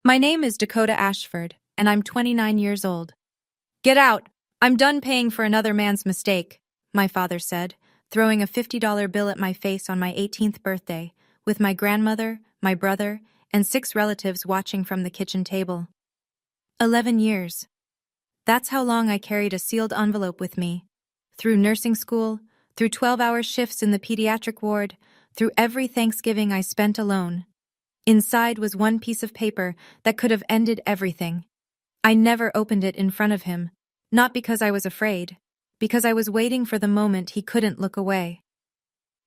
My name is Dakota Ashford, and I'm 29 years old. Get out! I'm done paying for another man's mistake, my father said, throwing a $50 bill at my face on my 18th birthday, with my grandmother, my brother, and 6 relatives watching from the kitchen table. 11 years. That's how long I carried a sealed envelope with me. Through nursing school, through 12-hour shifts in the pediatric ward, through every Thanksgiving I spent alone. Inside was one piece of paper that could have ended everything. I never opened it in front of him, not because I was afraid, because I was waiting for the moment he couldn't look away.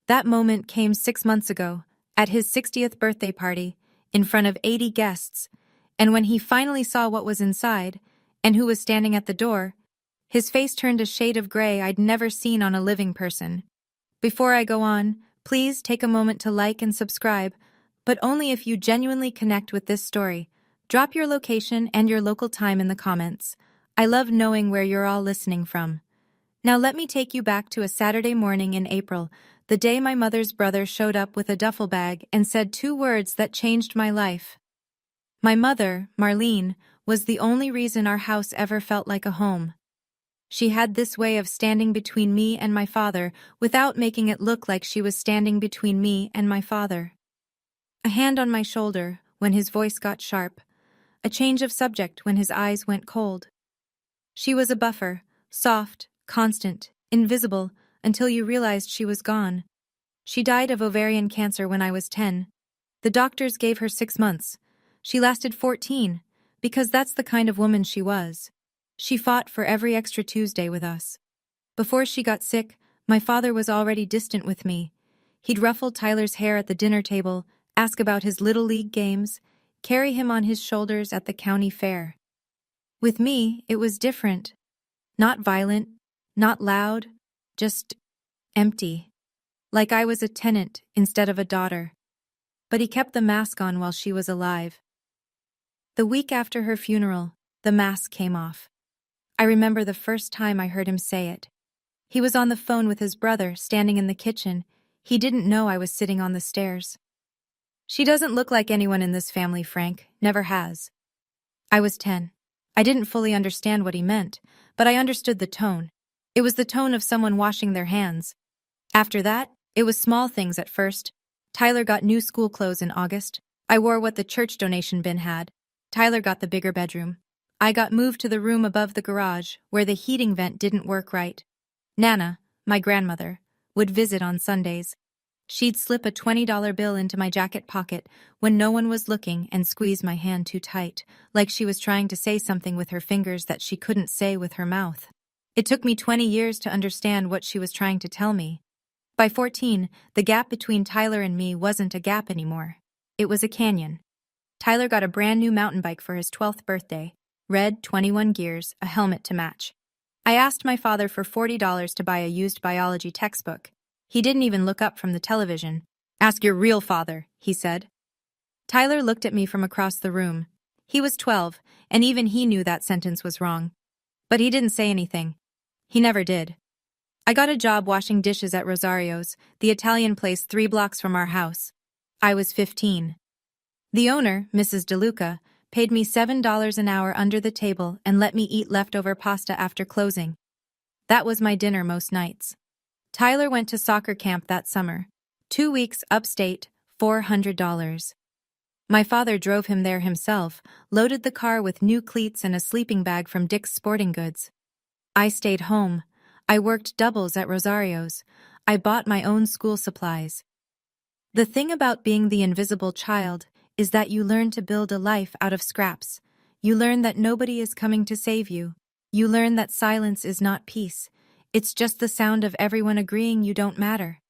That moment came 6 months ago, at his 60th birthday party, in front of 80 guests, and when he finally saw what was inside, and who was standing at the door, his face turned a shade of gray I'd never seen on a living person. Before I go on, please take a moment to like and subscribe, but only if you genuinely connect with this story. Drop your location and your local time in the comments. I love knowing where you're all listening from. Now let me take you back to a Saturday morning in April, the day my mother's brother showed up with a duffel bag and said 2 words that changed my life. My mother, Marlene, was the only reason our house ever felt like a home. She had this way of standing between me and my father without making it look like she was standing between me and my father. A hand on my shoulder when his voice got sharp, a change of subject when his eyes went cold. She was a buffer, soft, constant, invisible, until you realized she was gone. She died of ovarian cancer when I was 10. The doctors gave her 6 months. She lasted 14, because that's the kind of woman she was. She fought for every extra Tuesday with us. Before she got sick, my father was already distant with me. He'd ruffle Tyler's hair at the dinner table, ask about his little league games, carry him on his shoulders at the county fair. With me, it was different. Not violent, not loud, just empty. Like I was a tenant instead of a daughter. But he kept the mask on while she was alive. The week after her funeral, the mask came off. I remember the first time I heard him say it. He was on the phone with his brother, standing in the kitchen. He didn't know I was sitting on the stairs. She doesn't look like anyone in this family, Frank. Never has. I was 10. I didn't fully understand what he meant, but I understood the tone. It was the tone of someone washing their hands. After that, it was small things at first. Tyler got new school clothes in August. I wore what the church donation bin had. Tyler got the bigger bedroom. I got moved to the room above the garage, where the heating vent didn't work right. Nana, my grandmother, would visit on Sundays. She'd slip a $20 bill into my jacket pocket when no one was looking and squeeze my hand too tight, like she was trying to say something with her fingers that she couldn't say with her mouth. It took me 20 years to understand what she was trying to tell me. By 14, the gap between Tyler and me wasn't a gap anymore. It was a canyon. Tyler got a brand new mountain bike for his 12th birthday. Red, 21 gears, a helmet to match. I asked my father for $40 to buy a used biology textbook. He didn't even look up from the television. "Ask your real father," he said. Tyler looked at me from across the room. He was 12, and even he knew that sentence was wrong. But he didn't say anything. He never did. I got a job washing dishes at Rosario's, the Italian place 3 blocks from our house. I was 15. The owner, Mrs. DeLuca, paid me $7 an hour under the table and let me eat leftover pasta after closing. That was my dinner most nights. Tyler went to soccer camp that summer. 2 weeks upstate, $400. My father drove him there himself, loaded the car with new cleats and a sleeping bag from Dick's Sporting Goods. I stayed home. I worked doubles at Rosario's. I bought my own school supplies. The thing about being the invisible child is that you learn to build a life out of scraps. You learn that nobody is coming to save you. You learn that silence is not peace. It's just the sound of everyone agreeing you don't matter.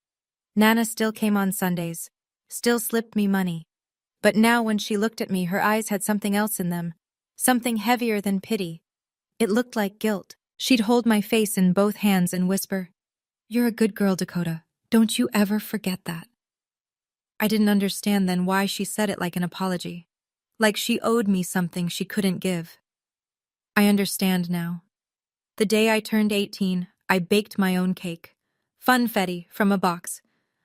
Nana still came on Sundays, still slipped me money. But now when she looked at me, her eyes had something else in them, something heavier than pity. It looked like guilt. She'd hold my face in both hands and whisper, "You're a good girl, Dakota. Don't you ever forget that." I didn't understand then why she said it like an apology, like she owed me something she couldn't give. I understand now. The day I turned 18, I baked my own cake. Funfetti, from a box.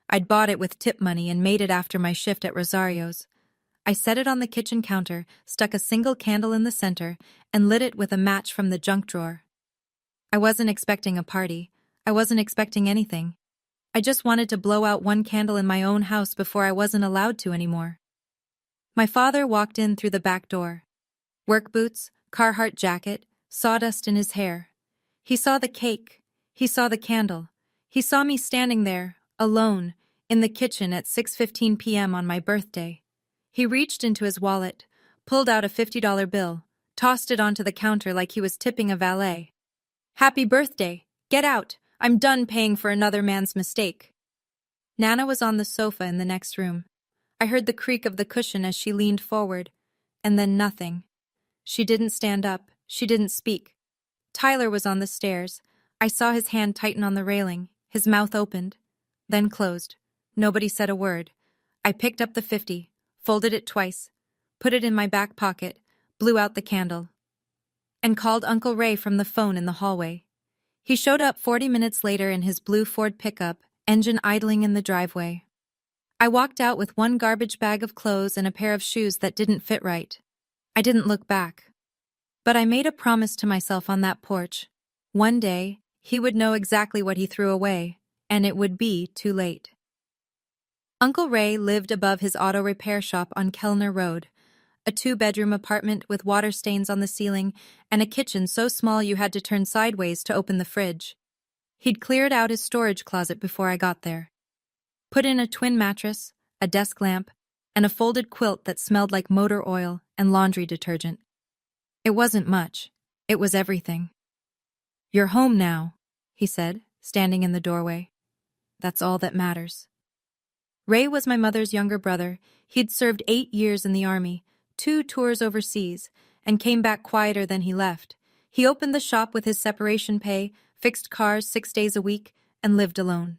I'd bought it with tip money and made it after my shift at Rosario's. I set it on the kitchen counter, stuck a single candle in the center, and lit it with a match from the junk drawer. I wasn't expecting a party. I wasn't expecting anything. I just wanted to blow out one candle in my own house before I wasn't allowed to anymore. My father walked in through the back door. Work boots, Carhartt jacket, sawdust in his hair. He saw the cake. He saw the candle. He saw me standing there, alone, in the kitchen at 6:15 p.m. on my birthday. He reached into his wallet, pulled out a $50 bill, tossed it onto the counter like he was tipping a valet. "Happy birthday! Get out! I'm done paying for another man's mistake." Nana was on the sofa in the next room. I heard the creak of the cushion as she leaned forward, and then nothing. She didn't stand up. She didn't speak. Tyler was on the stairs. I saw his hand tighten on the railing. His mouth opened, then closed. Nobody said a word. I picked up the 50, folded it twice, put it in my back pocket, blew out the candle, and called Uncle Ray from the phone in the hallway. He showed up 40 minutes later in his blue Ford pickup, engine idling in the driveway. I walked out with one garbage bag of clothes and a pair of shoes that didn't fit right. I didn't look back. But I made a promise to myself on that porch. One day, he would know exactly what he threw away, and it would be too late. Uncle Ray lived above his auto repair shop on Kellner Road, a 2-bedroom apartment with water stains on the ceiling and a kitchen so small you had to turn sideways to open the fridge. He'd cleared out his storage closet before I got there. Put in a twin mattress, a desk lamp, and a folded quilt that smelled like motor oil and laundry detergent. It wasn't much. It was everything. "You're home now," he said, standing in the doorway. "That's all that matters." Ray was my mother's younger brother. He'd served 8 years in the Army, 2 tours overseas, and came back quieter than he left. He opened the shop with his separation pay, fixed cars 6 days a week, and lived alone.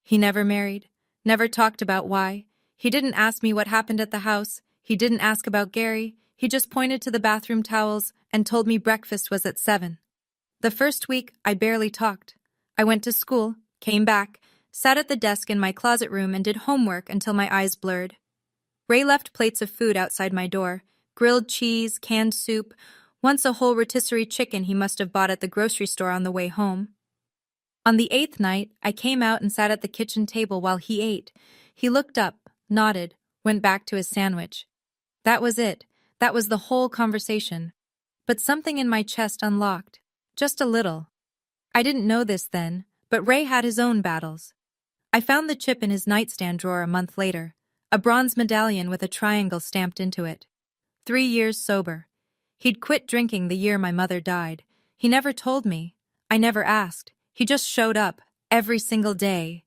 He never married, never talked about why. He didn't ask me what happened at the house. He didn't ask about Gary. He just pointed to the bathroom towels and told me breakfast was at 7. The first week, I barely talked. I went to school, came back, sat at the desk in my closet room and did homework until my eyes blurred. Ray left plates of food outside my door, grilled cheese, canned soup, once a whole rotisserie chicken he must have bought at the grocery store on the way home. On the 8th night, I came out and sat at the kitchen table while he ate. He looked up, nodded, went back to his sandwich. That was it. That was the whole conversation. But something in my chest unlocked. Just a little. I didn't know this then, but Ray had his own battles. I found the chip in his nightstand drawer a month later, a bronze medallion with a triangle stamped into it. 3 years sober. He'd quit drinking the year my mother died. He never told me. I never asked. He just showed up, every single day.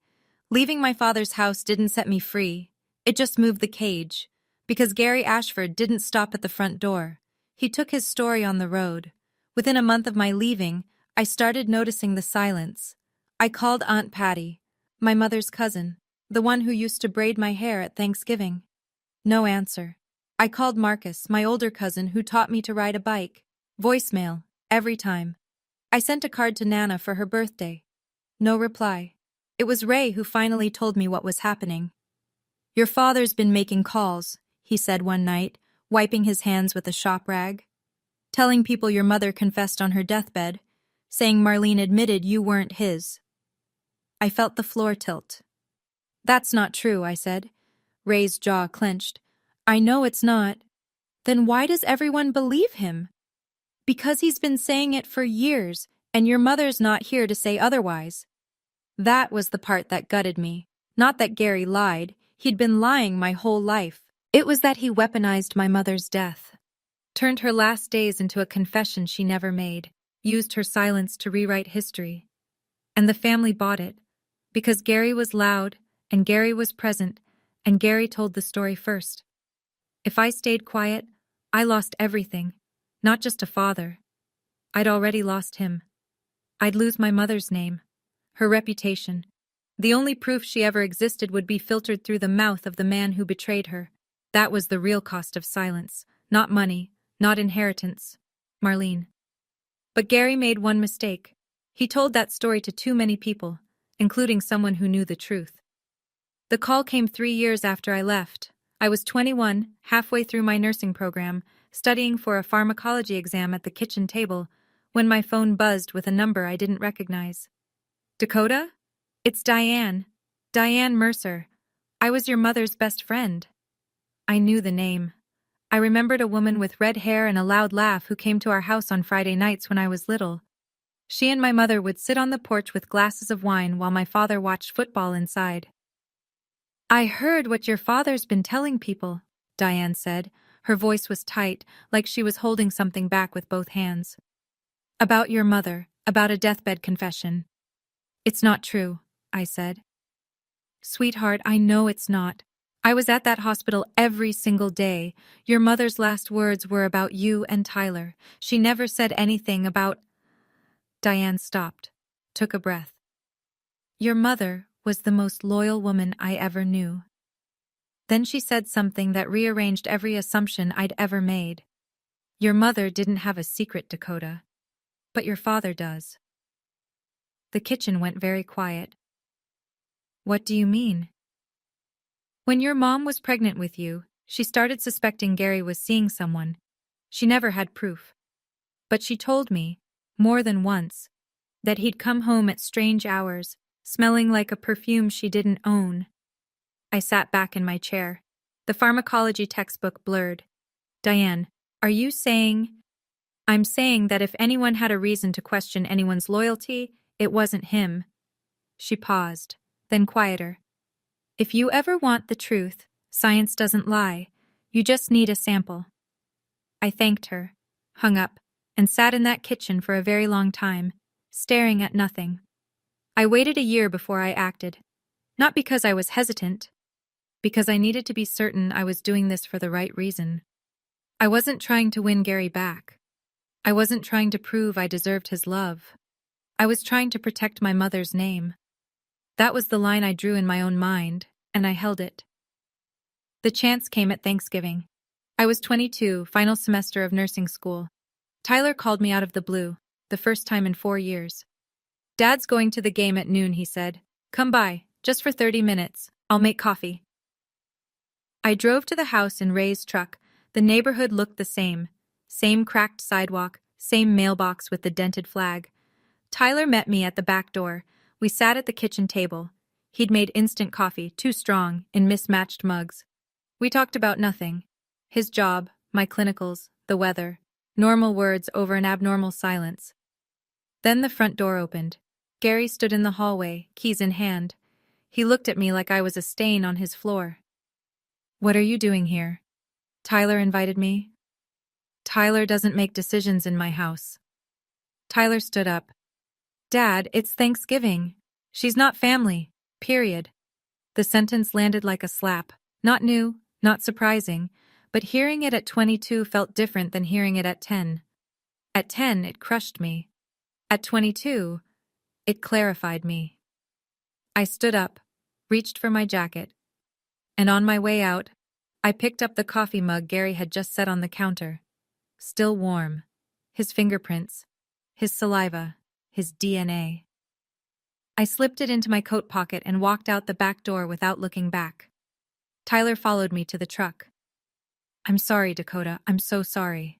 Leaving my father's house didn't set me free. It just moved the cage. Because Gary Ashford didn't stop at the front door. He took his story on the road. Within a month of my leaving, I started noticing the silence. I called Aunt Patty, my mother's cousin, the one who used to braid my hair at Thanksgiving. No answer. I called Marcus, my older cousin who taught me to ride a bike. Voicemail, every time. I sent a card to Nana for her birthday. No reply. It was Ray who finally told me what was happening. "Your father's been making calls," he said one night, wiping his hands with a shop rag. "Telling people your mother confessed on her deathbed, saying Marlene admitted you weren't his." I felt the floor tilt. "That's not true," I said. Ray's jaw clenched. "I know it's not." "Then why does everyone believe him?" "Because he's been saying it for years, and your mother's not here to say otherwise." That was the part that gutted me. Not that Gary lied. He'd been lying my whole life. It was that he weaponized my mother's death. Turned her last days into a confession she never made. Used her silence to rewrite history. And the family bought it. Because Gary was loud, and Gary was present, and Gary told the story first. If I stayed quiet, I lost everything. Not just a father. I'd already lost him. I'd lose my mother's name. Her reputation. The only proof she ever existed would be filtered through the mouth of the man who betrayed her. That was the real cost of silence. Not money, not inheritance. Marlene. But Gary made one mistake. He told that story to too many people, including someone who knew the truth. The call came 3 years after I left. I was 21, halfway through my nursing program, studying for a pharmacology exam at the kitchen table, when my phone buzzed with a number I didn't recognize. Dakota? It's Diane. Diane Mercer. I was your mother's best friend. I knew the name. I remembered a woman with red hair and a loud laugh who came to our house on Friday nights when I was little. She and my mother would sit on the porch with glasses of wine while my father watched football inside. I heard what your father's been telling people, Diane said. Her voice was tight, like she was holding something back with both hands. About your mother, about a deathbed confession. It's not true, I said. Sweetheart, I know it's not. I was at that hospital every single day. Your mother's last words were about you and Tyler. She never said anything about... Diane stopped, took a breath. Your mother was the most loyal woman I ever knew. Then she said something that rearranged every assumption I'd ever made. Your mother didn't have a secret, Dakota. But your father does. The kitchen went very quiet. What do you mean? When your mom was pregnant with you, she started suspecting Gary was seeing someone. She never had proof. But she told me, more than once, that he'd come home at strange hours, smelling like a perfume she didn't own. I sat back in my chair. The pharmacology textbook blurred. Diane, are you saying... I'm saying that if anyone had a reason to question anyone's loyalty, it wasn't him. She paused, then quieter. If you ever want the truth, science doesn't lie. You just need a sample. I thanked her, hung up, and sat in that kitchen for a very long time, staring at nothing. I waited a year before I acted. Not because I was hesitant, because I needed to be certain I was doing this for the right reason. I wasn't trying to win Gary back. I wasn't trying to prove I deserved his love. I was trying to protect my mother's name. That was the line I drew in my own mind, and I held it. The chance came at Thanksgiving. I was 22, final semester of nursing school. Tyler called me out of the blue, the first time in 4 years. Dad's going to the game at noon, he said. Come by, just for 30 minutes. I'll make coffee. I drove to the house in Ray's truck. The neighborhood looked the same. Same cracked sidewalk, same mailbox with the dented flag. Tyler met me at the back door. We sat at the kitchen table. He'd made instant coffee, too strong, in mismatched mugs. We talked about nothing. His job, my clinicals, the weather. Normal words over an abnormal silence. Then the front door opened. Gary stood in the hallway, keys in hand. He looked at me like I was a stain on his floor. What are you doing here? Tyler invited me. Tyler doesn't make decisions in my house. Tyler stood up. Dad, it's Thanksgiving. She's not family. Period. The sentence landed like a slap. Not new, not surprising, but hearing it at 22 felt different than hearing it at 10. At 10, it crushed me. At 22, it clarified me. I stood up, reached for my jacket, and on my way out, I picked up the coffee mug Gary had just set on the counter. Still warm. His fingerprints, his saliva, his DNA. I slipped it into my coat pocket and walked out the back door without looking back. Tyler followed me to the truck. I'm sorry, Dakota. I'm so sorry.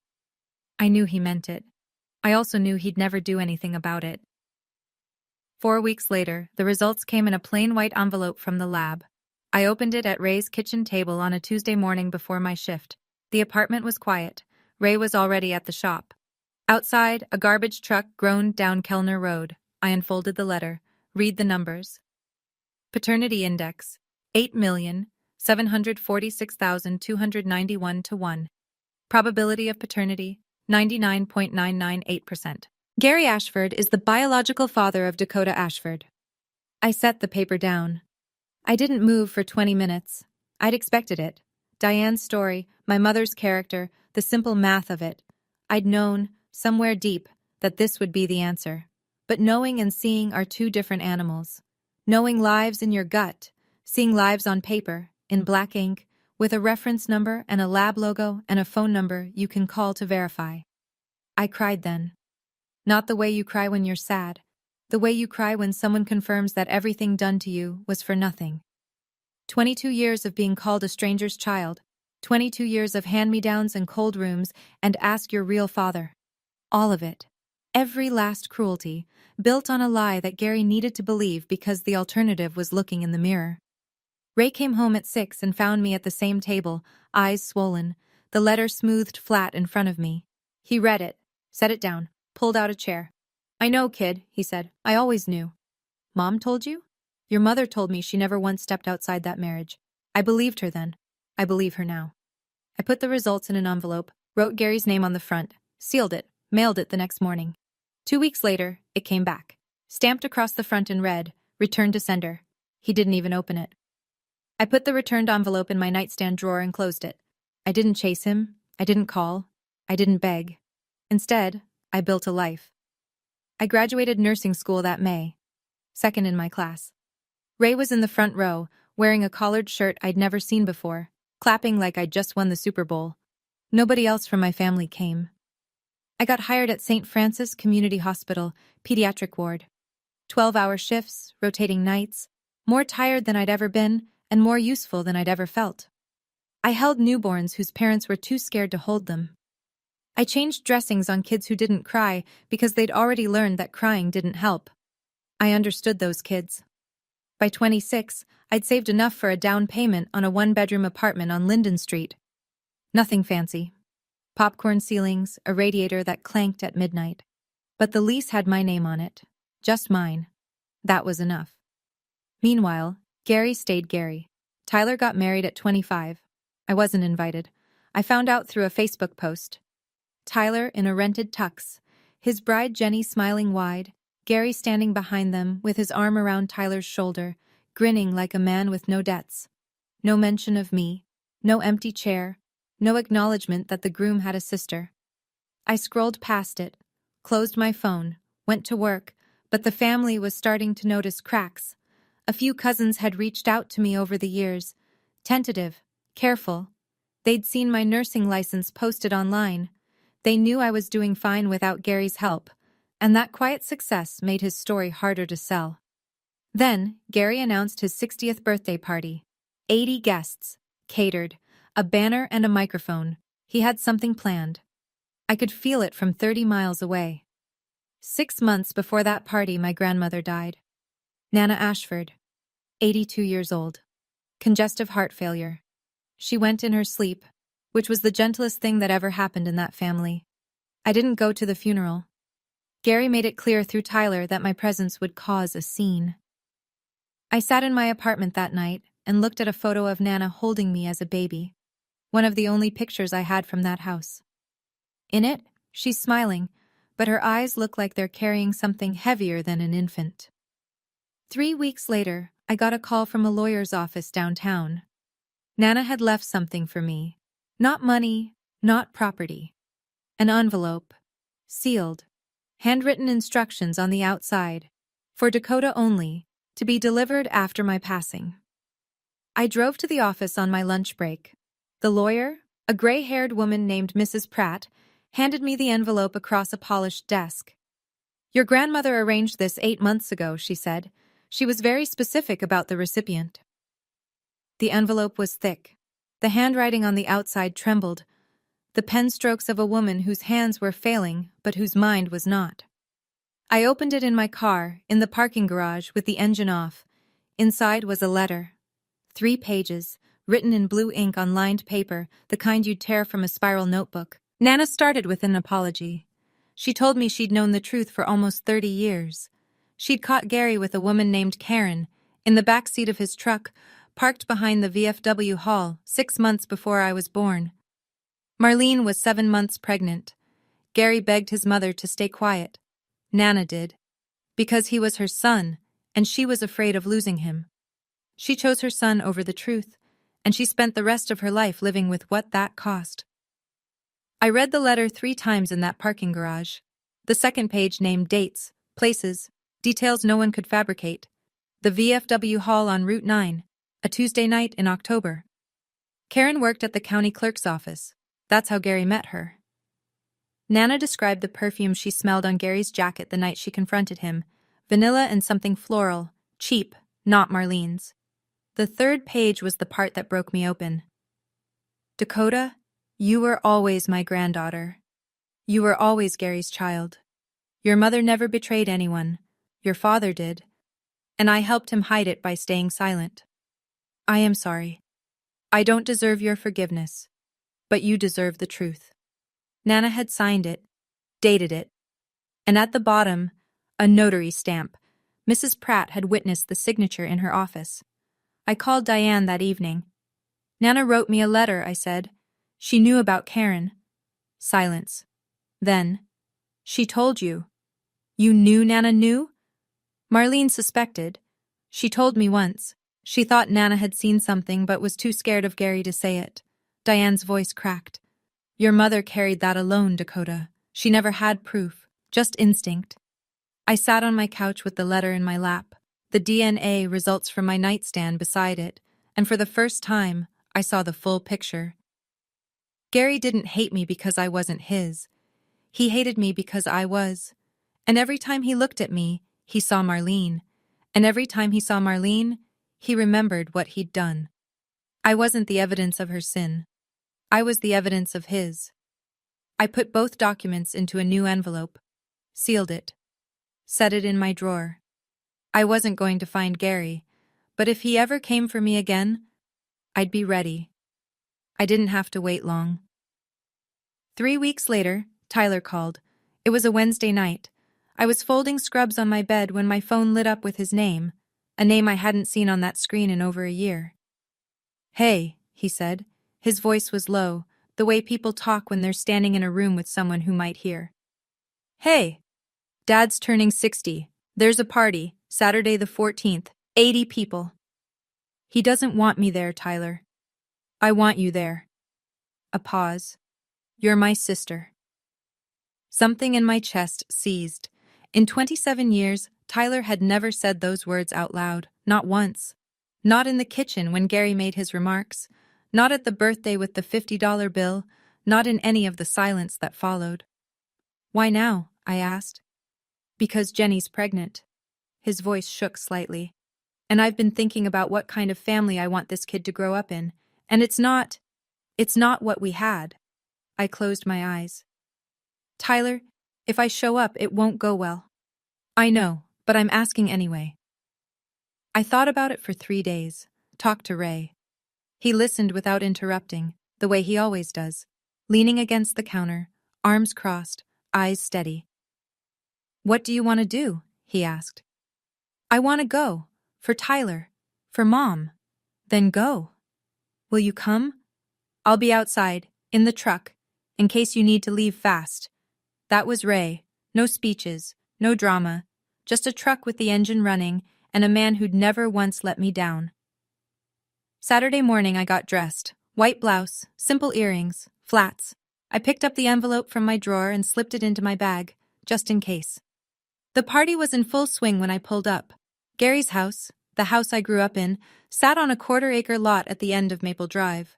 I knew he meant it. I also knew he'd never do anything about it. 4 weeks later, the results came in a plain white envelope from the lab. I opened it at Ray's kitchen table on a Tuesday morning before my shift. The apartment was quiet. Ray was already at the shop. Outside, a garbage truck groaned down Kellner Road. I unfolded the letter. Read the numbers. Paternity index, 8,746,291 to 1. Probability of paternity, 99.998%. Gary Ashford is the biological father of Dakota Ashford. I set the paper down. I didn't move for 20 minutes. I'd expected it. Diane's story, my mother's character, the simple math of it. I'd known, somewhere deep, that this would be the answer. But knowing and seeing are two different animals. Knowing lives in your gut, seeing lives on paper, in black ink, with a reference number and a lab logo and a phone number you can call to verify. I cried then. Not the way you cry when you're sad, the way you cry when someone confirms that everything done to you was for nothing. 22 years of being called a stranger's child. 22 years of hand-me-downs and cold rooms and ask your real father. All of it. Every last cruelty, built on a lie that Gary needed to believe because the alternative was looking in the mirror. Ray came home at 6 and found me at the same table, eyes swollen, the letter smoothed flat in front of me. He read it, set it down, pulled out a chair. "I know, kid," he said. "I always knew." "Mom told you?" "Your mother told me she never once stepped outside that marriage. I believed her then. I believe her now." I put the results in an envelope, wrote Gary's name on the front, sealed it, mailed it the next morning. 2 weeks later, it came back. Stamped across the front in red, "Return to sender." He didn't even open it. I put the returned envelope in my nightstand drawer and closed it. I didn't chase him. I didn't call. I didn't beg. Instead, I built a life. I graduated nursing school that May, second in my class. Ray was in the front row, wearing a collared shirt I'd never seen before, clapping like I'd just won the Super Bowl. Nobody else from my family came. I got hired at St. Francis Community Hospital, pediatric ward. 12-hour shifts, rotating nights, more tired than I'd ever been, and more useful than I'd ever felt. I held newborns whose parents were too scared to hold them. I changed dressings on kids who didn't cry because they'd already learned that crying didn't help. I understood those kids. By 26, I'd saved enough for a down payment on a one-bedroom apartment on Linden Street. Nothing fancy. Popcorn ceilings, a radiator that clanked at midnight. But the lease had my name on it. Just mine. That was enough. Meanwhile, Gary stayed Gary. Tyler got married at 25. I wasn't invited. I found out through a Facebook post. Tyler in a rented tux, his bride Jenny smiling wide, Gary standing behind them with his arm around Tyler's shoulder, grinning like a man with no debts. No mention of me, no empty chair, no acknowledgement that the groom had a sister. I scrolled past it, closed my phone, went to work, but the family was starting to notice cracks. A few cousins had reached out to me over the years, tentative, careful. They'd seen my nursing license posted online. They knew I was doing fine without Gary's help, and that quiet success made his story harder to sell. Then, Gary announced his 60th birthday party. 80 guests, catered, a banner and a microphone. He had something planned. I could feel it from 30 miles away. 6 months before that party, my grandmother died. Nana Ashford, 82 years old. Congestive heart failure. She went in her sleep, which was the gentlest thing that ever happened in that family. I didn't go to the funeral. Gary made it clear through Tyler that my presence would cause a scene. I sat in my apartment that night and looked at a photo of Nana holding me as a baby, one of the only pictures I had from that house. In it, she's smiling, but her eyes look like they're carrying something heavier than an infant. 3 weeks later, I got a call from a lawyer's office downtown. Nana had left something for me. Not money, not property. An envelope, sealed, handwritten instructions on the outside, for Dakota only, to be delivered after my passing. I drove to the office on my lunch break. The lawyer, a gray-haired woman named Mrs. Pratt, handed me the envelope across a polished desk. "Your grandmother arranged this 8 months ago," she said. She was very specific about the recipient. The envelope was thick. The handwriting on the outside trembled, the pen strokes of a woman whose hands were failing but whose mind was not. I opened it in my car, in the parking garage, with the engine off. Inside was a letter. 3 pages, written in blue ink on lined paper, the kind you'd tear from a spiral notebook. Nana started with an apology. She told me she'd known the truth for almost 30 years. She'd caught Gary with a woman named Karen, in the back seat of his truck, parked behind the VFW hall 6 months before I was born. Marlene was 7 months pregnant. Gary begged his mother to stay quiet. Nana did. Because he was her son, and she was afraid of losing him. She chose her son over the truth, and she spent the rest of her life living with what that cost. I read the letter 3 times in that parking garage. The second page named dates, places, details no one could fabricate. The VFW hall on Route 9, a Tuesday night in October. Karen worked at the county clerk's office. That's how Gary met her. Nana described the perfume she smelled on Gary's jacket the night she confronted him. Vanilla and something floral, cheap, not Marlene's. The third page was the part that broke me open. Dakota, you were always my granddaughter. You were always Gary's child. Your mother never betrayed anyone. Your father did. And I helped him hide it by staying silent. I am sorry. I don't deserve your forgiveness. But you deserve the truth. Nana had signed it, dated it, and at the bottom, a notary stamp. Mrs. Pratt had witnessed the signature in her office. I called Diane that evening. Nana wrote me a letter, I said. She knew about Karen. Silence. Then, she told you. You knew Nana knew? Marlene suspected. She told me once. She thought Nana had seen something but was too scared of Gary to say it. Diane's voice cracked. Your mother carried that alone, Dakota. She never had proof, just instinct. I sat on my couch with the letter in my lap. The DNA results from my nightstand beside it, and for the first time, I saw the full picture. Gary didn't hate me because I wasn't his. He hated me because I was. And every time he looked at me, he saw Marlene. And every time he saw Marlene, he remembered what he'd done. I wasn't the evidence of her sin. I was the evidence of his. I put both documents into a new envelope, sealed it, set it in my drawer. I wasn't going to find Gary, but if he ever came for me again, I'd be ready. I didn't have to wait long. 3 weeks later, Tyler called. It was a Wednesday night. I was folding scrubs on my bed when my phone lit up with his name, a name I hadn't seen on that screen in over a year. Hey, he said. His voice was low, the way people talk when they're standing in a room with someone who might hear. Hey, Dad's turning 60. There's a party, Saturday the 14th, 80 people. He doesn't want me there, Tyler. I want you there. A pause. You're my sister. Something in my chest seized. In 27 years, Tyler had never said those words out loud, not once. Not in the kitchen when Gary made his remarks, not at the birthday with the $50 bill, not in any of the silence that followed. Why now? I asked. Because Jenny's pregnant. His voice shook slightly. And I've been thinking about what kind of family I want this kid to grow up in, and it's not what we had. I closed my eyes. Tyler, if I show up, it won't go well. I know, but I'm asking anyway. I thought about it for 3 days, talked to Ray. He listened without interrupting, the way he always does, leaning against the counter, arms crossed, eyes steady. What do you want to do? He asked. I want to go. For Tyler. For Mom. Then go. Will you come? I'll be outside, in the truck, in case you need to leave fast. That was Ray. No speeches, no drama, just a truck with the engine running and a man who'd never once let me down. Saturday morning I got dressed. White blouse, simple earrings, flats. I picked up the envelope from my drawer and slipped it into my bag, just in case. The party was in full swing when I pulled up. Gary's house, the house I grew up in, sat on a quarter-acre lot at the end of Maple Drive.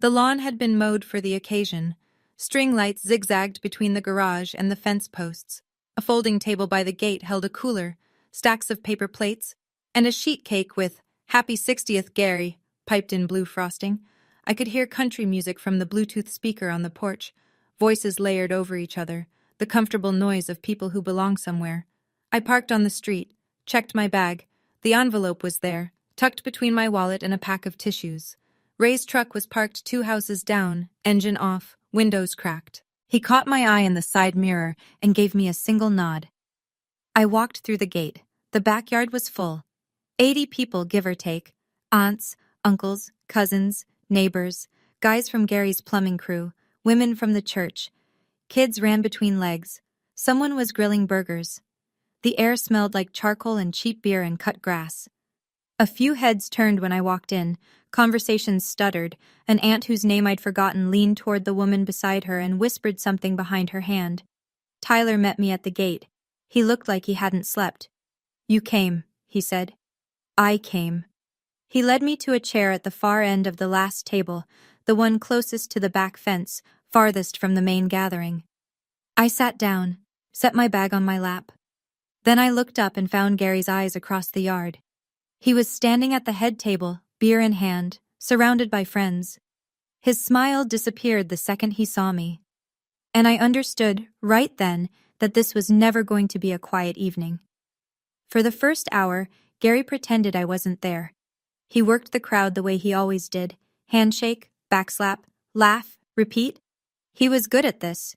The lawn had been mowed for the occasion. String lights zigzagged between the garage and the fence posts. A folding table by the gate held a cooler, stacks of paper plates, and a sheet cake with "Happy 60th, Gary" piped in blue frosting. I could hear country music from the Bluetooth speaker on the porch, voices layered over each other, the comfortable noise of people who belong somewhere. I parked on the street, checked my bag. The envelope was there, tucked between my wallet and a pack of tissues. Ray's truck was parked 2 houses down, engine off, windows cracked. He caught my eye in the side mirror and gave me a single nod. I walked through the gate. The backyard was full. 80 people, give or take. Aunts, uncles, cousins, neighbors, guys from Gary's plumbing crew, women from the church. Kids ran between legs. Someone was grilling burgers. The air smelled like charcoal and cheap beer and cut grass. A few heads turned when I walked in. Conversations stuttered. An aunt whose name I'd forgotten leaned toward the woman beside her and whispered something behind her hand. Tyler met me at the gate. He looked like he hadn't slept. You came, he said. I came. He led me to a chair at the far end of the last table, the one closest to the back fence, farthest from the main gathering. I sat down, set my bag on my lap. Then I looked up and found Gary's eyes across the yard. He was standing at the head table, beer in hand, surrounded by friends. His smile disappeared the second he saw me. And I understood, right then, that this was never going to be a quiet evening. For the first hour, Gary pretended I wasn't there. He worked the crowd the way he always did. Handshake, backslap, laugh, repeat. He was good at this.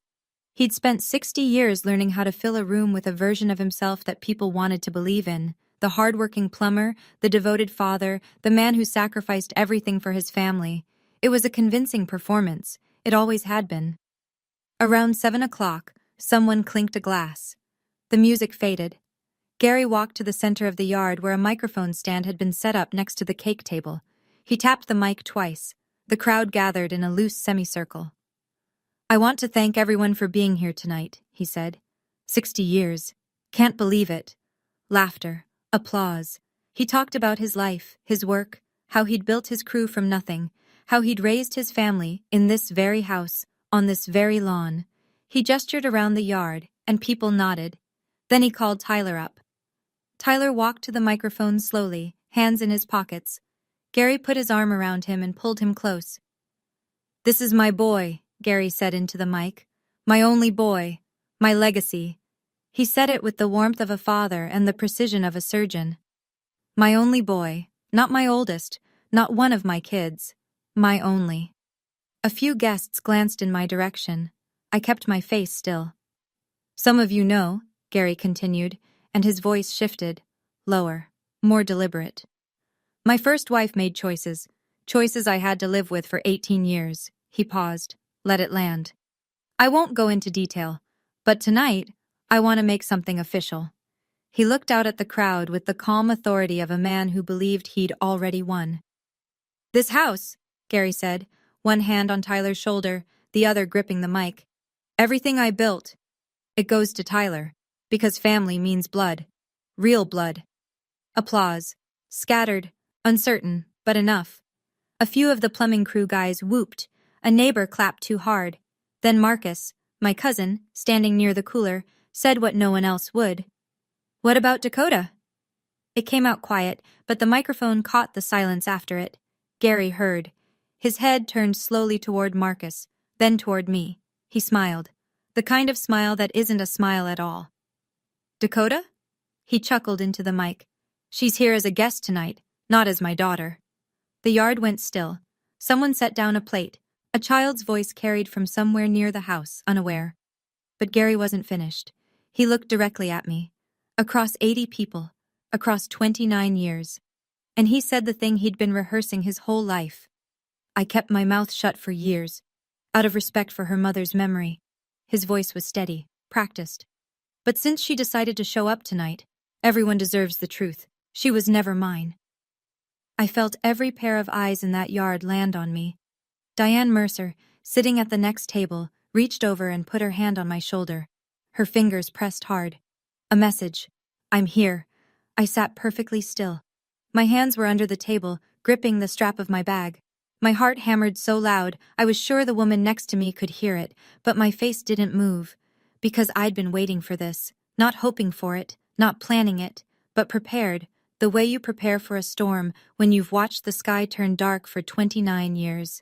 He'd spent 60 years learning how to fill a room with a version of himself that people wanted to believe in. The hard-working plumber, the devoted father, the man who sacrificed everything for his family. It was a convincing performance. It always had been. Around 7 o'clock, someone clinked a glass. The music faded. Gary walked to the center of the yard where a microphone stand had been set up next to the cake table. He tapped the mic twice. The crowd gathered in a loose semicircle. "I want to thank everyone for being here tonight," he said. 60 years. Can't believe it. Laughter. Applause. He talked about his life, his work, how he'd built his crew from nothing, how he'd raised his family in this very house, on this very lawn. He gestured around the yard, and people nodded. Then he called Tyler up. Tyler walked to the microphone slowly, hands in his pockets. Gary put his arm around him and pulled him close. "This is my boy," Gary said into the mic. "My only boy. My legacy." He said it with the warmth of a father and the precision of a surgeon. My only boy, not my oldest, not one of my kids. My only. A few guests glanced in my direction. I kept my face still. "Some of you know," Gary continued, and his voice shifted, lower, more deliberate. "My first wife made choices I had to live with for 18 years. He paused, let it land. "I won't go into detail, but tonight, I want to make something official." He looked out at the crowd with the calm authority of a man who believed he'd already won. "This house," Gary said, one hand on Tyler's shoulder, the other gripping the mic. "Everything I built, it goes to Tyler, because family means blood. Real blood." Applause. Scattered, uncertain, but enough. A few of the plumbing crew guys whooped. A neighbor clapped too hard. Then Marcus, my cousin, standing near the cooler, said what no one else would. "What about Dakota?" It came out quiet, but the microphone caught the silence after it. Gary heard. His head turned slowly toward Marcus, then toward me. He smiled. The kind of smile that isn't a smile at all. "Dakota?" He chuckled into the mic. "She's here as a guest tonight, not as my daughter." The yard went still. Someone set down a plate. A child's voice carried from somewhere near the house, unaware. But Gary wasn't finished. He looked directly at me. Across 80 people. Across 29 years. And he said the thing he'd been rehearsing his whole life. "I kept my mouth shut for years, out of respect for her mother's memory." His voice was steady, practiced. "But since she decided to show up tonight, everyone deserves the truth. She was never mine." I felt every pair of eyes in that yard land on me. Diane Mercer, sitting at the next table, reached over and put her hand on my shoulder. Her fingers pressed hard. A message. "I'm here." I sat perfectly still. My hands were under the table, gripping the strap of my bag. My heart hammered so loud, I was sure the woman next to me could hear it, but my face didn't move. Because I'd been waiting for this, not hoping for it, not planning it, but prepared, the way you prepare for a storm when you've watched the sky turn dark for 29 years.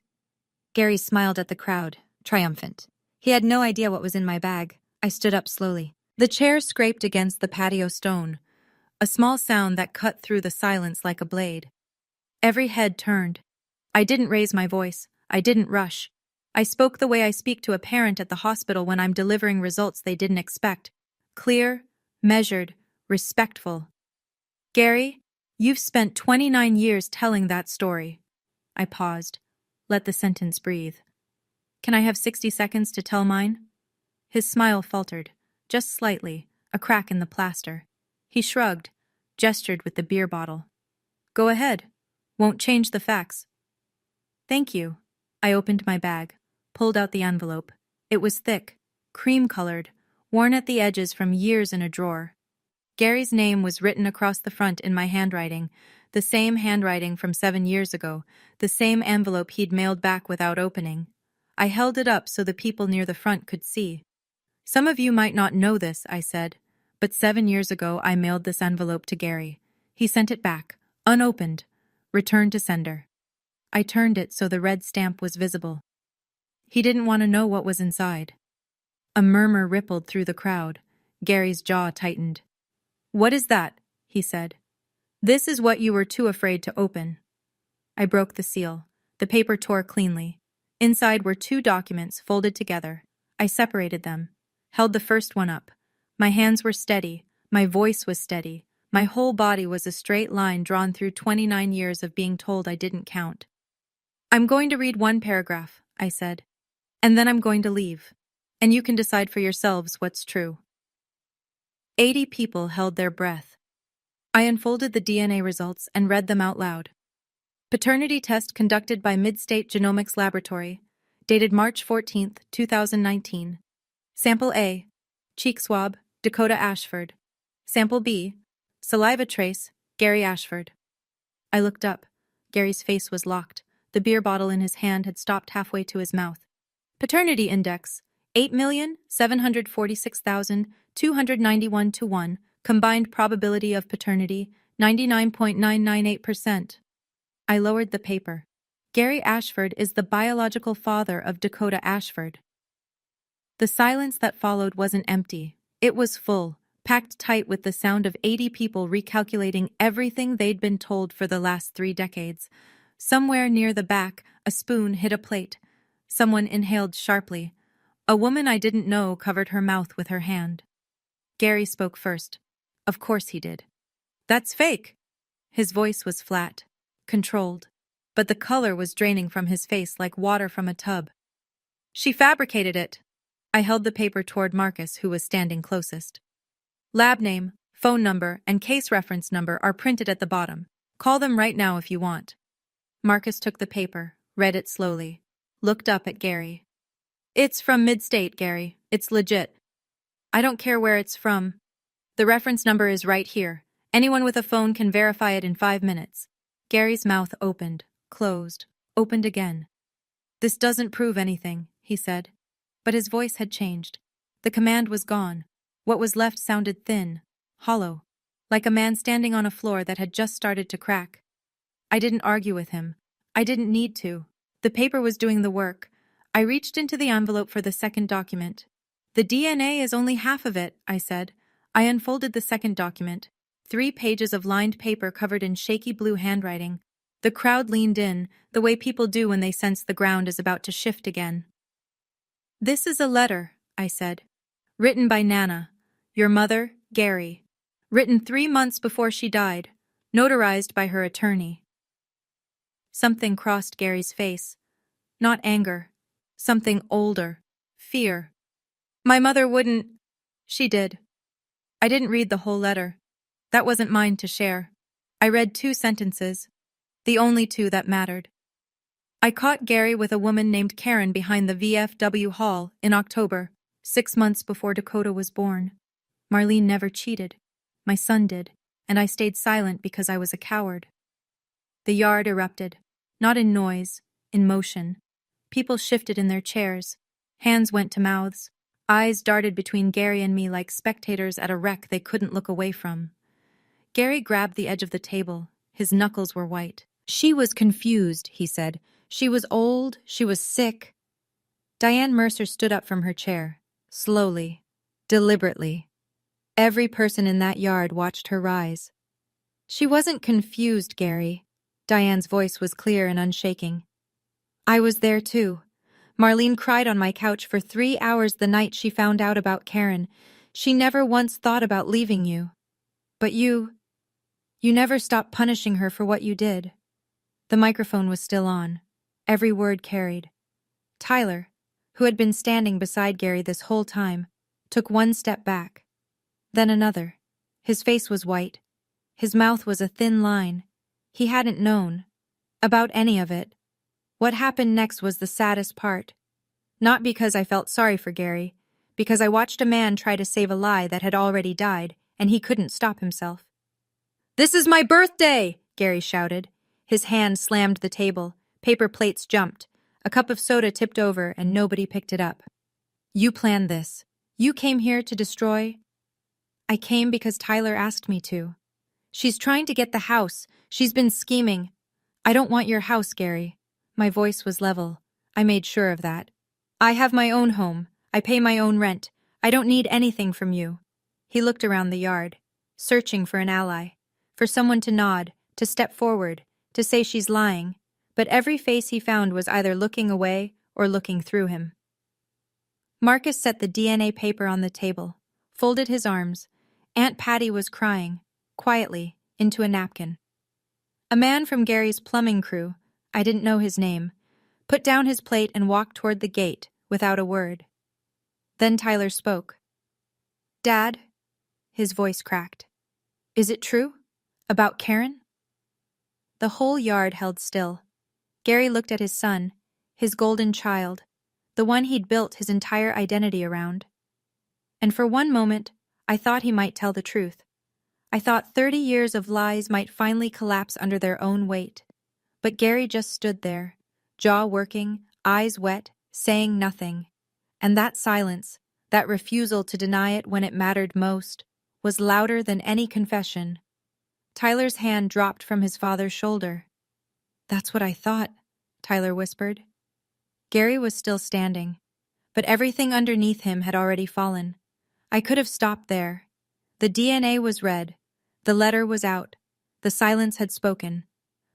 Gary smiled at the crowd, triumphant. He had no idea what was in my bag. I stood up slowly. The chair scraped against the patio stone, a small sound that cut through the silence like a blade. Every head turned. I didn't raise my voice. I didn't rush. I spoke the way I speak to a parent at the hospital when I'm delivering results they didn't expect. Clear, measured, respectful. "Gary, you've spent 29 years telling that story." I paused. Let the sentence breathe. "Can I have 60 seconds to tell mine?" His smile faltered, just slightly, a crack in the plaster. He shrugged, gestured with the beer bottle. "Go ahead. Won't change the facts." "Thank you." I opened my bag, pulled out the envelope. It was thick, cream-colored, worn at the edges from years in a drawer. Gary's name was written across the front in my handwriting, the same handwriting from 7 years ago, the same envelope he'd mailed back without opening. I held it up so the people near the front could see. "Some of you might not know this," I said, "but 7 years ago I mailed this envelope to Gary. He sent it back, unopened. Return to sender. I turned it so the red stamp was visible. He didn't want to know what was inside. A murmur rippled through the crowd. Gary's jaw tightened. "What is that?" he said. "This is what you were too afraid to open." I broke the seal. The paper tore cleanly. Inside were 2 documents folded together. I separated them, held the first one up. My hands were steady. My voice was steady. My whole body was a straight line drawn through 29 years of being told I didn't count. "I'm going to read 1 paragraph," I said. "And then I'm going to leave. And you can decide for yourselves what's true." 80 people held their breath. I unfolded the DNA results and read them out loud. Paternity test conducted by Midstate Genomics Laboratory, dated March 14, 2019. Sample A, cheek swab, Dakota Ashford. Sample B, saliva trace, Gary Ashford. I looked up. Gary's face was locked. The beer bottle in his hand had stopped halfway to his mouth. Paternity index, 8,746,291 to 1. Combined probability of paternity, 99.998%. I lowered the paper. Gary Ashford is the biological father of Dakota Ashford. The silence that followed wasn't empty. It was full, packed tight with the sound of 80 people recalculating everything they'd been told for the last 3 decades. Somewhere near the back, a spoon hit a plate. Someone inhaled sharply. A woman I didn't know covered her mouth with her hand. Gary spoke first. Of course he did. "That's fake." His voice was flat, controlled, but the color was draining from his face like water from a tub. "She fabricated it." I held the paper toward Marcus, who was standing closest. "Lab name, phone number, and case reference number are printed at the bottom. Call them right now if you want." Marcus took the paper, read it slowly, looked up at Gary. "It's from Midstate, Gary. It's legit. I don't care where it's from. The reference number is right here. Anyone with a phone can verify it in 5 minutes." Gary's mouth opened, closed, opened again. "This doesn't prove anything," he said. But his voice had changed. The command was gone. What was left sounded thin, hollow, like a man standing on a floor that had just started to crack. I didn't argue with him. I didn't need to. The paper was doing the work. I reached into the envelope for the second document. "The DNA is only half of it," I said. I unfolded the second document. 3 pages of lined paper covered in shaky blue handwriting. The crowd leaned in, the way people do when they sense the ground is about to shift again. "This is a letter," I said. "Written by Nana, your mother, Gary. Written 3 months before she died. Notarized by her attorney." Something crossed Gary's face. Not anger. Something older. Fear. "My mother wouldn't—" "She did." I didn't read the whole letter. That wasn't mine to share. I read 2 sentences. The only 2 that mattered. "I caught Gary with a woman named Karen behind the VFW hall in October, 6 months before Dakota was born. Marlene never cheated. My son did, and I stayed silent because I was a coward." The yard erupted. Not in noise, in motion. People shifted in their chairs. Hands went to mouths. Eyes darted between Gary and me like spectators at a wreck they couldn't look away from. Gary grabbed the edge of the table. His knuckles were white. "She was confused," he said. "She was old. She was sick." Diane Mercer stood up from her chair, slowly, deliberately. Every person in that yard watched her rise. "She wasn't confused, Gary." Diane's voice was clear and unshaking. "I was there too. Marlene cried on my couch for 3 hours the night she found out about Karen. She never once thought about leaving you. But you never stopped punishing her for what you did." The microphone was still on. Every word carried. Tyler, who had been standing beside Gary this whole time, took 1 step back. Then another. His face was white. His mouth was a thin line. He hadn't known about any of it. What happened next was the saddest part. Not because I felt sorry for Gary, because I watched a man try to save a lie that had already died, and he couldn't stop himself. "This is my birthday!" Gary shouted. His hand slammed the table. Paper plates jumped. A cup of soda tipped over, and nobody picked it up. "You planned this. You came here to destroy—" "I came because Tyler asked me to. She's trying to get the house. She's been scheming." I don't want your house, Gary. My voice was level. I made sure of that. I have my own home. I pay my own rent. I don't need anything from you. He looked around the yard, searching for an ally, for someone to nod, to step forward, to say she's lying, but every face he found was either looking away or looking through him. Marcus set the DNA paper on the table, folded his arms. Aunt Patty was crying, quietly, into a napkin. A man from Gary's plumbing crew, I didn't know his name, put down his plate and walked toward the gate without a word. Then Tyler spoke. "Dad," his voice cracked. "Is it true? About Karen?" The whole yard held still. Gary looked at his son, his golden child, the one he'd built his entire identity around. And for one moment, I thought he might tell the truth. I thought 30 years of lies might finally collapse under their own weight. But Gary just stood there, jaw working, eyes wet, saying nothing. And that silence, that refusal to deny it when it mattered most, was louder than any confession. Tyler's hand dropped from his father's shoulder. "That's what I thought," Tyler whispered. Gary was still standing, but everything underneath him had already fallen. I could have stopped there. The DNA was red. The letter was out. The silence had spoken.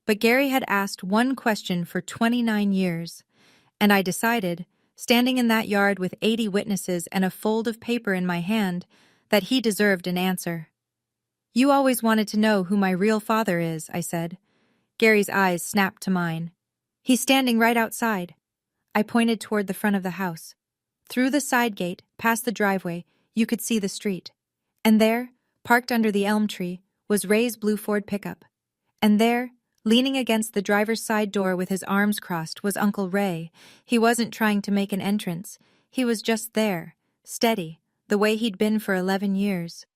But Gary had asked one question for 29 years, and I decided, standing in that yard with 80 witnesses and a fold of paper in my hand, that he deserved an answer. "You always wanted to know who my real father is," I said. Gary's eyes snapped to mine. "He's standing right outside." I pointed toward the front of the house. Through the side gate, past the driveway, you could see the street. And there, parked under the elm tree, was Ray's blue Ford pickup. And there, leaning against the driver's side door with his arms crossed, was Uncle Ray. He wasn't trying to make an entrance. He was just there, steady, the way he'd been for 11 years.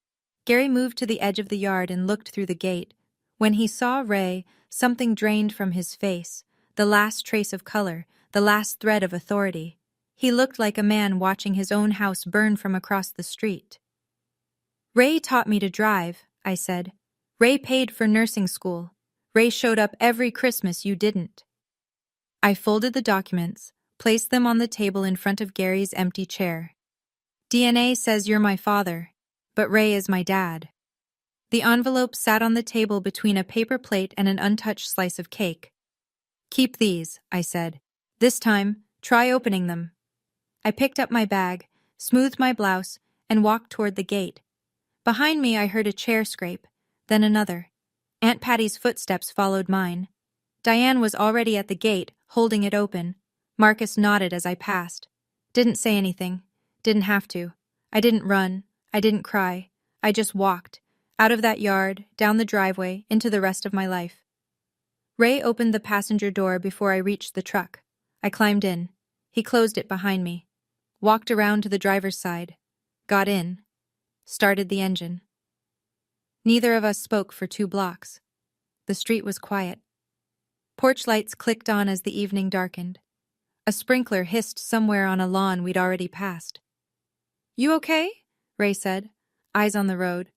Gary moved to the edge of the yard and looked through the gate. When he saw Ray, something drained from his face, the last trace of color, the last thread of authority. He looked like a man watching his own house burn from across the street. "Ray taught me to drive," I said. "Ray paid for nursing school. Ray showed up every Christmas you didn't." I folded the documents, placed them on the table in front of Gary's empty chair. "DNA says you're my father, but Ray is my dad." The envelope sat on the table between a paper plate and an untouched slice of cake. "Keep these," I said. "This time, try opening them." I picked up my bag, smoothed my blouse, and walked toward the gate. Behind me I heard a chair scrape, then another. Aunt Patty's footsteps followed mine. Diane was already at the gate, holding it open. Marcus nodded as I passed. Didn't say anything. Didn't have to. I didn't run. I didn't cry. I just walked, out of that yard, down the driveway, into the rest of my life. Ray opened the passenger door before I reached the truck. I climbed in. He closed it behind me. Walked around to the driver's side. Got in. Started the engine. Neither of us spoke for 2 blocks. The street was quiet. Porch lights clicked on as the evening darkened. A sprinkler hissed somewhere on a lawn we'd already passed. "You okay?" Ray said, eyes on the road.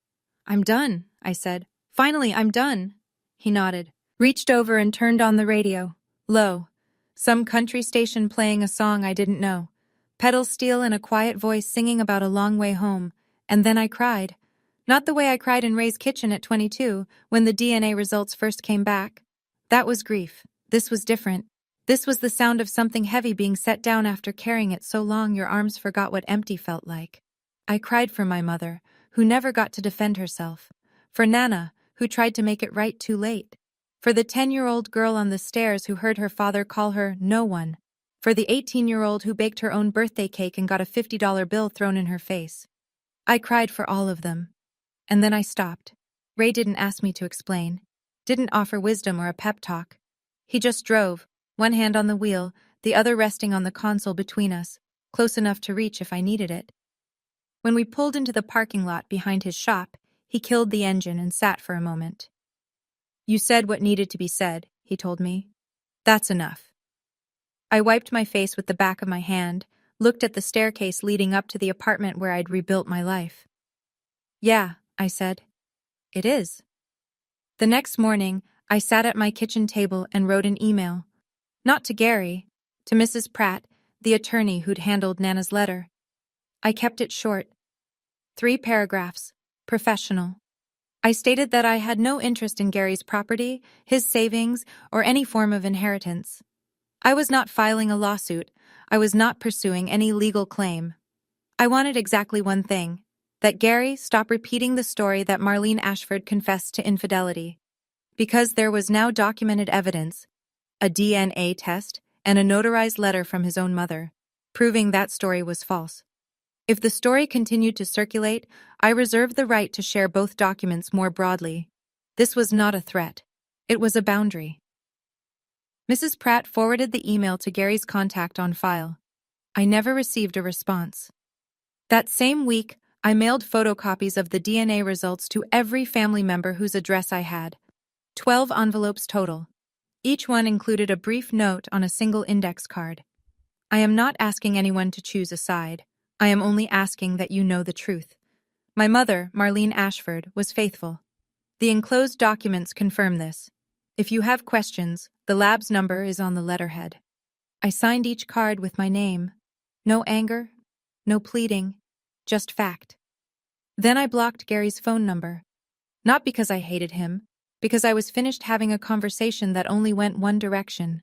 "I'm done," I said. "Finally, I'm done." He nodded, reached over and turned on the radio. Low. Some country station playing a song I didn't know. Pedal steel and a quiet voice singing about a long way home. And then I cried. Not the way I cried in Ray's kitchen at 22, when the DNA results first came back. That was grief. This was different. This was the sound of something heavy being set down after carrying it so long your arms forgot what empty felt like. I cried for my mother, who never got to defend herself. For Nana, who tried to make it right too late. For the 10-year-old girl on the stairs who heard her father call her no one. For the 18-year-old who baked her own birthday cake and got a $50 bill thrown in her face. I cried for all of them. And then I stopped. Ray didn't ask me to explain. Didn't offer wisdom or a pep talk. He just drove, one hand on the wheel, the other resting on the console between us, close enough to reach if I needed it. When we pulled into the parking lot behind his shop, he killed the engine and sat for a moment. "You said what needed to be said," he told me. "That's enough." I wiped my face with the back of my hand, looked at the staircase leading up to the apartment where I'd rebuilt my life. "Yeah," I said. "It is." The next morning, I sat at my kitchen table and wrote an email. Not to Gary, to Mrs. Pratt, the attorney who'd handled Nana's letter. I kept it short. 3 paragraphs. Professional. I stated that I had no interest in Gary's property, his savings, or any form of inheritance. I was not filing a lawsuit. I was not pursuing any legal claim. I wanted exactly one thing: that Gary stop repeating the story that Marlene Ashford confessed to infidelity. Because there was now documented evidence, a DNA test, and a notarized letter from his own mother, proving that story was false. If the story continued to circulate, I reserved the right to share both documents more broadly. This was not a threat. It was a boundary. Mrs. Pratt forwarded the email to Gary's contact on file. I never received a response. That same week, I mailed photocopies of the DNA results to every family member whose address I had. 12 envelopes total. Each one included a brief note on a single index card. I am not asking anyone to choose a side. I am only asking that you know the truth. My mother, Marlene Ashford, was faithful. The enclosed documents confirm this. If you have questions, the lab's number is on the letterhead. I signed each card with my name. No anger, no pleading, just fact. Then I blocked Gary's phone number. Not because I hated him, because I was finished having a conversation that only went one direction.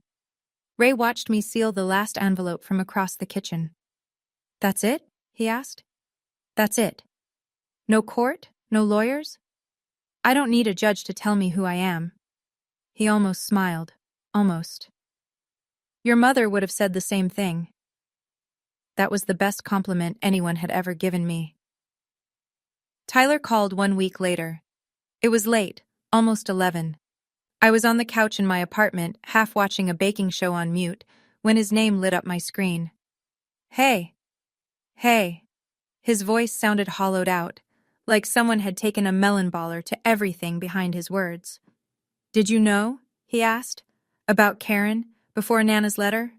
Ray watched me seal the last envelope from across the kitchen. "That's it?" he asked. "That's it. No court? No lawyers? I don't need a judge to tell me who I am." He almost smiled. Almost. "Your mother would have said the same thing." That was the best compliment anyone had ever given me. Tyler called 1 week later. It was late, almost 11. I was on the couch in my apartment, half watching a baking show on mute, when his name lit up my screen. "Hey. Hey." His voice sounded hollowed out, like someone had taken a melon baller to everything behind his words. "Did you know?" he asked. "About Karen, before Nana's letter?"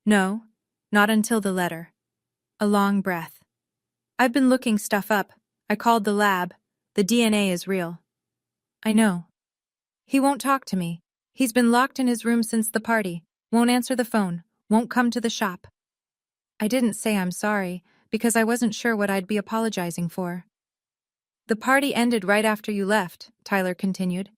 "No, not until the letter." A long breath. "I've been looking stuff up. I called the lab. The DNA is real." "I know." "He won't talk to me. He's been locked in his room since the party. Won't answer the phone. Won't come to the shop." I didn't say I'm sorry, because I wasn't sure what I'd be apologizing for. "The party ended right after you left," Tyler continued.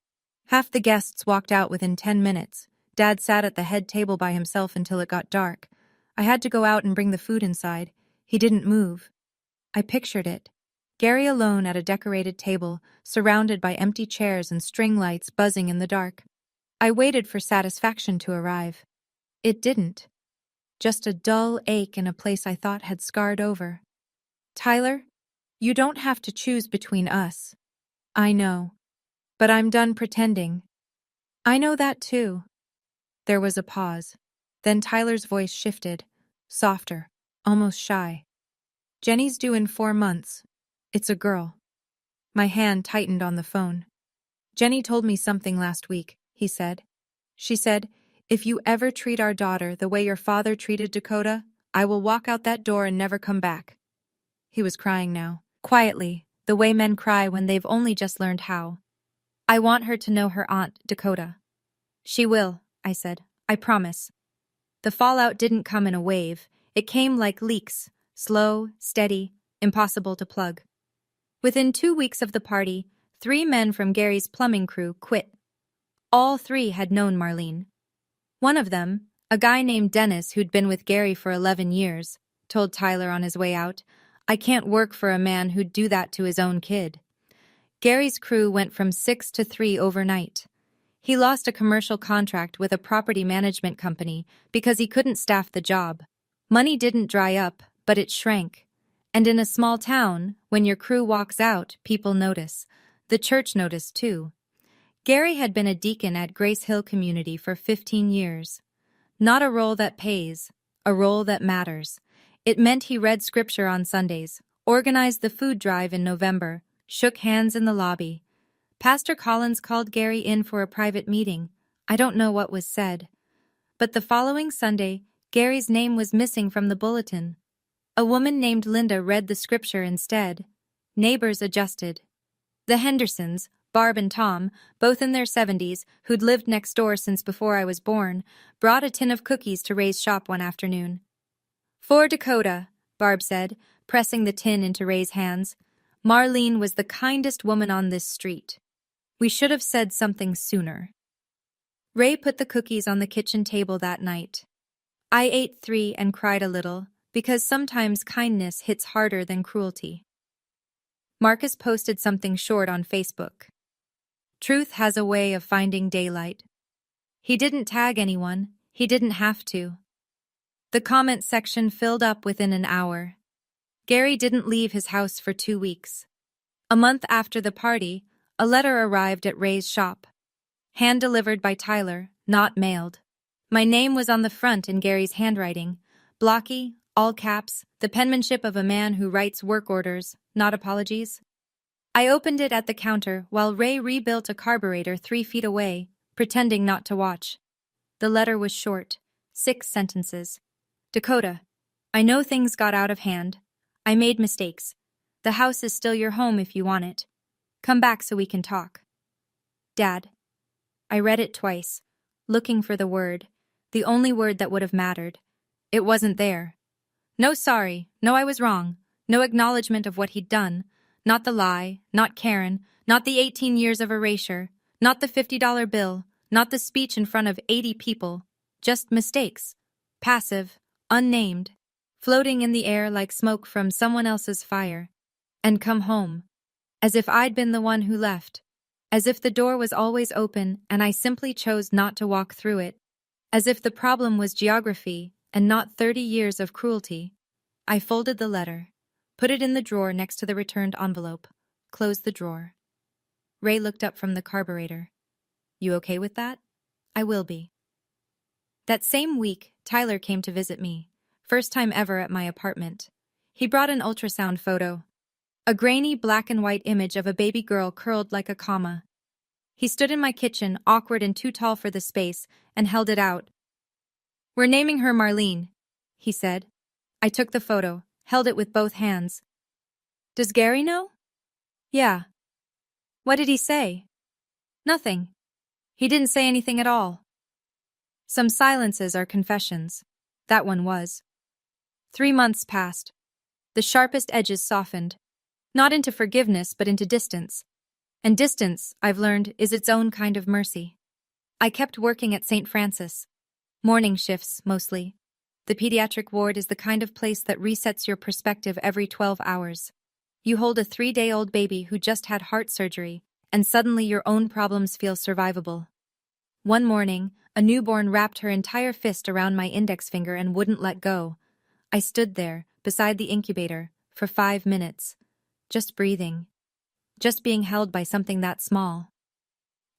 "Half the guests walked out within 10 minutes. Dad sat at the head table by himself until it got dark. I had to go out and bring the food inside. He didn't move." I pictured it. Gary alone at a decorated table, surrounded by empty chairs and string lights buzzing in the dark. I waited for satisfaction to arrive. It didn't. Just a dull ache in a place I thought had scarred over. "Tyler, you don't have to choose between us." "I know. But I'm done pretending." "I know that too." There was a pause. Then Tyler's voice shifted, softer, almost shy. "Jenny's due in 4 months. It's a girl." My hand tightened on the phone. "Jenny told me something last week," he said. "She said, if you ever treat our daughter the way your father treated Dakota, I will walk out that door and never come back." He was crying now, quietly, the way men cry when they've only just learned how. "I want her to know her aunt, Dakota." "She will," I said. "I promise." The fallout didn't come in a wave. It came like leaks, slow, steady, impossible to plug. Within 2 weeks of the party, 3 men from Gary's plumbing crew quit. All 3 had known Marlene. One of them, a guy named Dennis who'd been with Gary for 11 years, told Tyler on his way out, "I can't work for a man who'd do that to his own kid." Gary's crew went from 6 to 3 overnight. He lost a commercial contract with a property management company because he couldn't staff the job. Money didn't dry up, but it shrank. And in a small town, when your crew walks out, people notice. The church noticed too. Gary had been a deacon at Grace Hill Community for 15 years. Not a role that pays, a role that matters. It meant he read scripture on Sundays, organized the food drive in November, shook hands in the lobby. Pastor Collins called Gary in for a private meeting. I don't know what was said. But the following Sunday, Gary's name was missing from the bulletin. A woman named Linda read the scripture instead. Neighbors adjusted. The Hendersons, Barb and Tom, both in their 70s, who'd lived next door since before I was born, brought a tin of cookies to Ray's shop one afternoon. "For Dakota," Barb said, pressing the tin into Ray's hands. "Marlene was the kindest woman on this street. We should have said something sooner." Ray put the cookies on the kitchen table that night. I ate 3 and cried a little, because sometimes kindness hits harder than cruelty. Marcus posted something short on Facebook. Truth has a way of finding daylight. He didn't tag anyone, he didn't have to. The comment section filled up within an hour. Gary didn't leave his house for 2 weeks. A month after the party, a letter arrived at Ray's shop. Hand-delivered by Tyler, not mailed. My name was on the front in Gary's handwriting, blocky, all caps, the penmanship of a man who writes work orders, not apologies. I opened it at the counter while Ray rebuilt a carburetor 3 feet away, pretending not to watch. The letter was short, 6 sentences. "Dakota, I know things got out of hand. I made mistakes. The house is still your home if you want it. Come back so we can talk. Dad." I read it twice, looking for the word, the only word that would have mattered. It wasn't there. No sorry, no I was wrong, no acknowledgement of what he'd done, not the lie, not Karen, not the 18 years of erasure, not the $50 bill, not the speech in front of 80 people, just mistakes, passive, unnamed, floating in the air like smoke from someone else's fire. And come home, as if I'd been the one who left, as if the door was always open and I simply chose not to walk through it, as if the problem was geography and not 30 years of cruelty. I folded the letter, put it in the drawer next to the returned envelope, closed the drawer. Ray looked up from the carburetor. "You okay with that?" "I will be." That same week, Tyler came to visit me, first time ever at my apartment. He brought an ultrasound photo, a grainy black and white image of a baby girl curled like a comma. He stood in my kitchen, awkward and too tall for the space, and held it out. "We're naming her Marlene," he said. I took the photo, held it with both hands. "Does Gary know?" "Yeah." "What did he say?" "Nothing. He didn't say anything at all." Some silences are confessions. That one was. 3 months passed. The sharpest edges softened. Not into forgiveness, but into distance. And distance, I've learned, is its own kind of mercy. I kept working at St. Francis. Morning shifts, mostly. The pediatric ward is the kind of place that resets your perspective every 12 hours. You hold a 3-day-old baby who just had heart surgery, and suddenly your own problems feel survivable. One morning, a newborn wrapped her entire fist around my index finger and wouldn't let go. I stood there, beside the incubator, for 5 minutes. Just breathing. Just being held by something that small.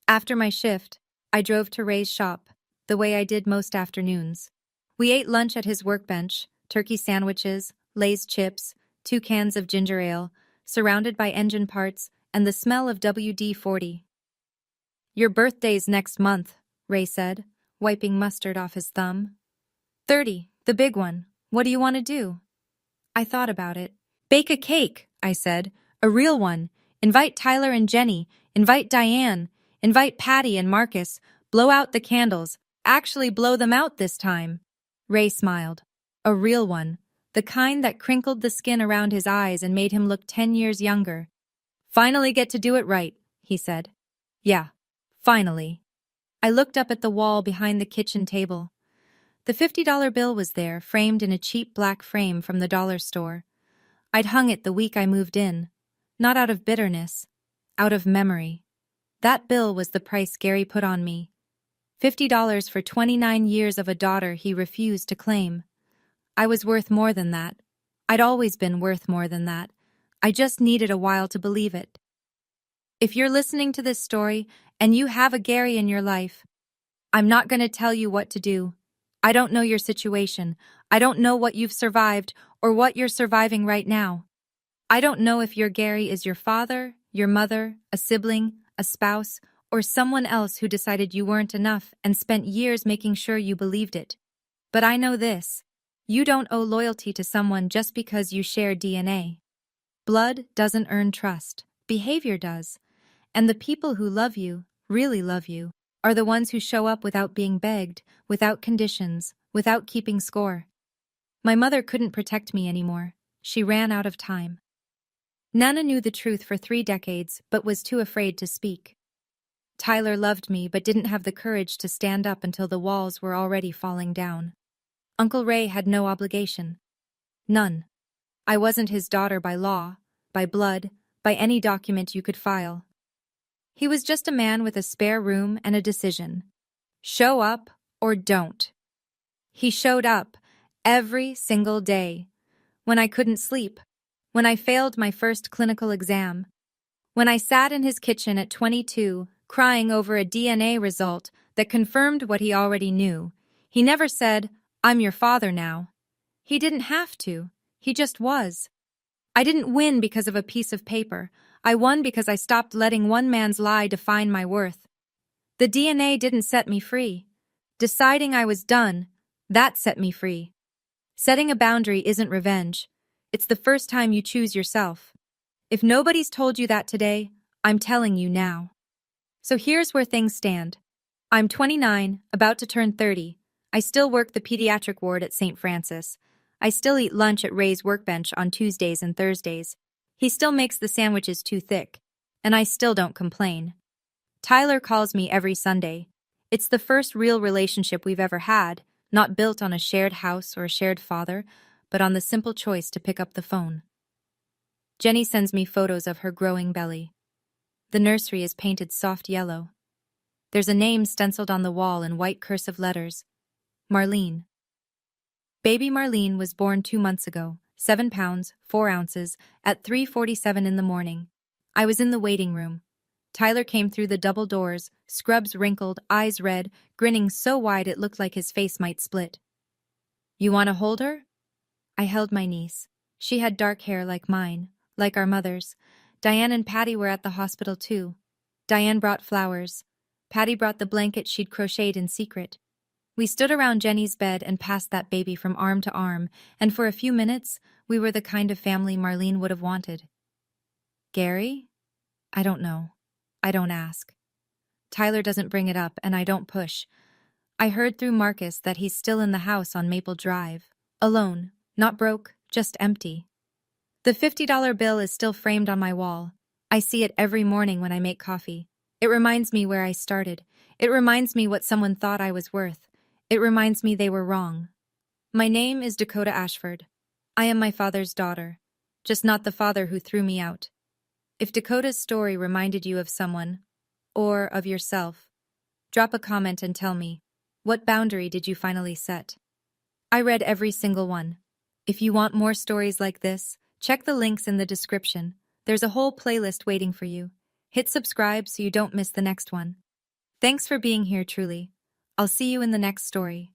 After my shift, I drove to Ray's shop, the way I did most afternoons. We ate lunch at his workbench, turkey sandwiches, Lay's chips, 2 cans of ginger ale, surrounded by engine parts and the smell of WD-40. "Your birthday's next month," Ray said, wiping mustard off his thumb. 30, the big one. What do you want to do?" I thought about it. "Bake a cake," I said. "A real one. Invite Tyler and Jenny. Invite Diane. Invite Patty and Marcus. Blow out the candles. Actually blow them out this time." Ray smiled. "A real one. The kind that crinkled the skin around his eyes and made him look 10 years younger." "Finally get to do it right," he said. "Yeah, finally." I looked up at the wall behind the kitchen table. The $50 bill was there, framed in a cheap black frame from the dollar store. I'd hung it the week I moved in, not out of bitterness, out of memory. That bill was the price Gary put on me. $50 for 29 years of a daughter he refused to claim. I was worth more than that. I'd always been worth more than that. I just needed a while to believe it. If you're listening to this story and you have a Gary in your life, I'm not going to tell you what to do. I don't know your situation. I don't know what you've survived or what you're surviving right now. I don't know if your Gary is your father, your mother, a sibling, a spouse, or someone else who decided you weren't enough and spent years making sure you believed it. But I know this. You don't owe loyalty to someone just because you share DNA. Blood doesn't earn trust. Behavior does. And the people who love you, really love you, are the ones who show up without being begged, without conditions, without keeping score. My mother couldn't protect me anymore. She ran out of time. Nana knew the truth for 3 decades but was too afraid to speak. Tyler loved me but didn't have the courage to stand up until the walls were already falling down. Uncle Ray had no obligation. None. I wasn't his daughter by law, by blood, by any document you could file. He was just a man with a spare room and a decision. Show up or don't. He showed up every single day. When I couldn't sleep, when I failed my first clinical exam, when I sat in his kitchen at 22, crying over a DNA result that confirmed what he already knew. He never said, "I'm your father now." He didn't have to. He just was. I didn't win because of a piece of paper. I won because I stopped letting one man's lie define my worth. The DNA didn't set me free. Deciding I was done, that set me free. Setting a boundary isn't revenge. It's the first time you choose yourself. If nobody's told you that today, I'm telling you now. So here's where things stand. I'm 29, about to turn 30. I still work the pediatric ward at St. Francis. I still eat lunch at Ray's workbench on Tuesdays and Thursdays. He still makes the sandwiches too thick. And I still don't complain. Tyler calls me every Sunday. It's the first real relationship we've ever had, not built on a shared house or a shared father, but on the simple choice to pick up the phone. Jenny sends me photos of her growing belly. The nursery is painted soft yellow. There's a name stenciled on the wall in white cursive letters. Marlene. Baby Marlene was born 2 months ago, 7 pounds, 4 ounces, at 3:47 in the morning. I was in the waiting room. Tyler came through the double doors, scrubs wrinkled, eyes red, grinning so wide it looked like his face might split. "You want to hold her?" I held my niece. She had dark hair like mine, like our mother's. Diane and Patty were at the hospital too. Diane brought flowers. Patty brought the blanket she'd crocheted in secret. We stood around Jenny's bed and passed that baby from arm to arm, and for a few minutes, we were the kind of family Marlene would have wanted. Gary? I don't know. I don't ask. Tyler doesn't bring it up, and I don't push. I heard through Marcus that he's still in the house on Maple Drive. Alone, not broke, just empty. The $50 bill is still framed on my wall. I see it every morning when I make coffee. It reminds me where I started. It reminds me what someone thought I was worth. It reminds me they were wrong. My name is Dakota Ashford. I am my father's daughter, just not the father who threw me out. If Dakota's story reminded you of someone, or of yourself, drop a comment and tell me, what boundary did you finally set? I read every single one. If you want more stories like this, check the links in the description. There's a whole playlist waiting for you. Hit subscribe so you don't miss the next one. Thanks for being here, truly. I'll see you in the next story.